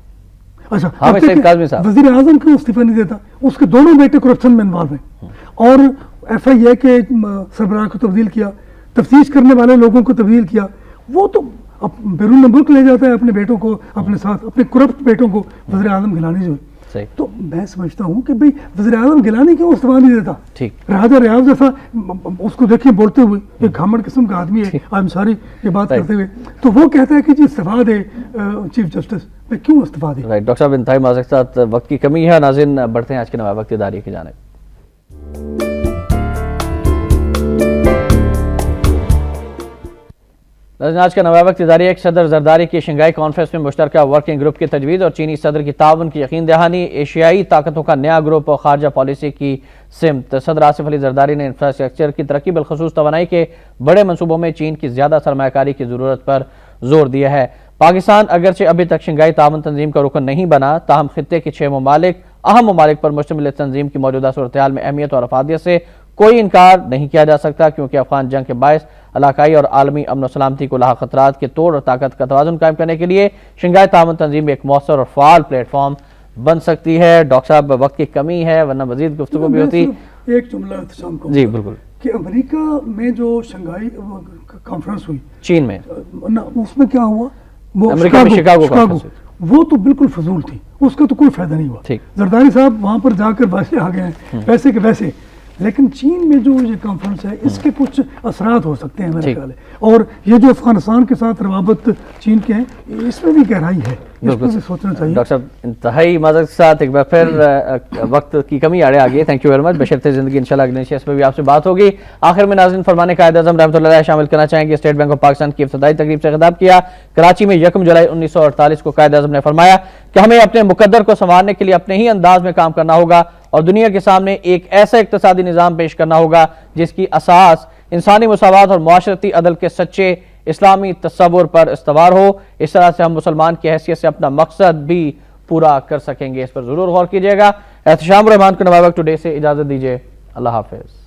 اچھا حامد سعید کاظمی صاحب وزیر اعظم کیوں استعفیٰ نہیں دیتا؟ اس کے دونوں بیٹے کرپشن میں انوالو ہیں, اور ایف آئی اے کے سربراہ کو تبدیل کیا, تفتیش کرنے والے لوگوں کو تبدیل کیا, وہ تو بیرون ملک لے جاتا ہے اپنے بیٹوں کو اپنے ساتھ, اپنے کرپٹ بیٹوں کو. وزیر اعظم گیلانی جو ہے, تو میں سمجھتا ہوں کہ بھئی وزیر اعظم گیلانی کیوں استعفیٰ نہیں دیتا؟ ٹھیک, راجہ ریاض جیسا اس کو دیکھیں بولتے ہوئے, ایک گھامڑ قسم کا آدمی ہے, آئی ساری یہ بات کرتے ہوئے, تو وہ کہتا ہے کہ جی استعفیٰ دے چیف جسٹس, میں کیوں استعفیٰ دے؟ رائٹ. ڈاکٹر صاحب انتہائی معذرت کے ساتھ وقت کی کمی ہے. ناظرین بڑھتے ہیں آج کے نواب وقت اداریہ کی جانب. آج کا نواب وقت اداریہ صدر زرداری کی شنگھائی کانفرنس میں مشترکہ ورکنگ گروپ کی تجویز اور چینی صدر کی تعاون کی یقین دہانی. ایشیائی طاقتوں کا نیا گروپ اور خارجہ پالیسی کی سمت. صدر آصف علی زرداری نے انفراسٹرکچر کی ترقی بالخصوص توانائی کے بڑے منصوبوں میں چین کی زیادہ سرمایہ کاری کی ضرورت پر زور دیا ہے. پاکستان اگرچہ ابھی تک شنگھائی تعاون تنظیم کا رکن نہیں بنا, تاہم خطے کے 6 ممالک اہم ممالک پر مشتمل تنظیم کی موجودہ صورتحال میں اہمیت اور افادیت سے کوئی انکار نہیں کیا جا سکتا, کیونکہ افغان جنگ کے باعث علاقائی اور عالمی امن و سلامتی کو لاحق خطرات کے توڑ اور طاقت کا توازن قائم کرنے کے لیے شنگھائی تعاون تنظیم ایک مؤثر اور فعال پلیٹ فارم بن سکتی ہے. ڈاکٹر صاحب وقت کی کمی ہے ورنہ مزید گفتگو بھی ہوتی. ایک جملہ احتشام کو جی بالکل, کہ امریکہ میں جو شنگھائی کانفرنس ہوئی چین میں, اس میں کیا ہوا, وہ امریکہ میں شکاگو, وہ تو بالکل فضول تھی, اس کا تو کوئی فائدہ نہیں ہوا. زرداری صاحب وہاں پر جا کر ویسے آ گئے ہیں ویسے کہ ویسے, لیکن چین میں جو یہ کانفرنس ہے اس کے کچھ اثرات ہو سکتے ہیں میرے خیال ہے, اور یہ جو افغانستان کے ساتھ روابط چین کے ہیں اس میں بھی گہرائی ہے, اس پر بھی سوچنا چاہیے. ڈاکٹر صاحب انتہائی معذرت کے ساتھ ایک بار پھر وقت کی کمی آڑے آ گئی. Thank you very much. بشرط زندگی انشاءاللہ اگلے نشست میں بھی آپ سے بات ہوگی. آخر میں ناظرین فرمانے قائد اعظم رحمۃ اللہ علیہ شامل کرنا چاہیں گے. اسٹیٹ بینک آف پاکستان کی افتتاحی تقریب سے خطاب کیا. کراچی میں 1 جولائی 1948 کو قائد اعظم نے فرمایا کہ ہمیں اپنے مقدر کو سنوارنے کے لیے اپنے ہی انداز میں کام کرنا ہوگا اور دنیا کے سامنے ایک ایسا اقتصادی نظام پیش کرنا ہوگا جس کی اساس انسانی مساوات اور معاشرتی عدل کے سچے اسلامی تصور پر استوار ہو. اس طرح سے ہم مسلمان کی حیثیت سے اپنا مقصد بھی پورا کر سکیں گے. اس پر ضرور غور کیجئے گا. احتشام الرحمان کو نواب وقت ٹوڈے سے اجازت دیجئے. اللہ حافظ.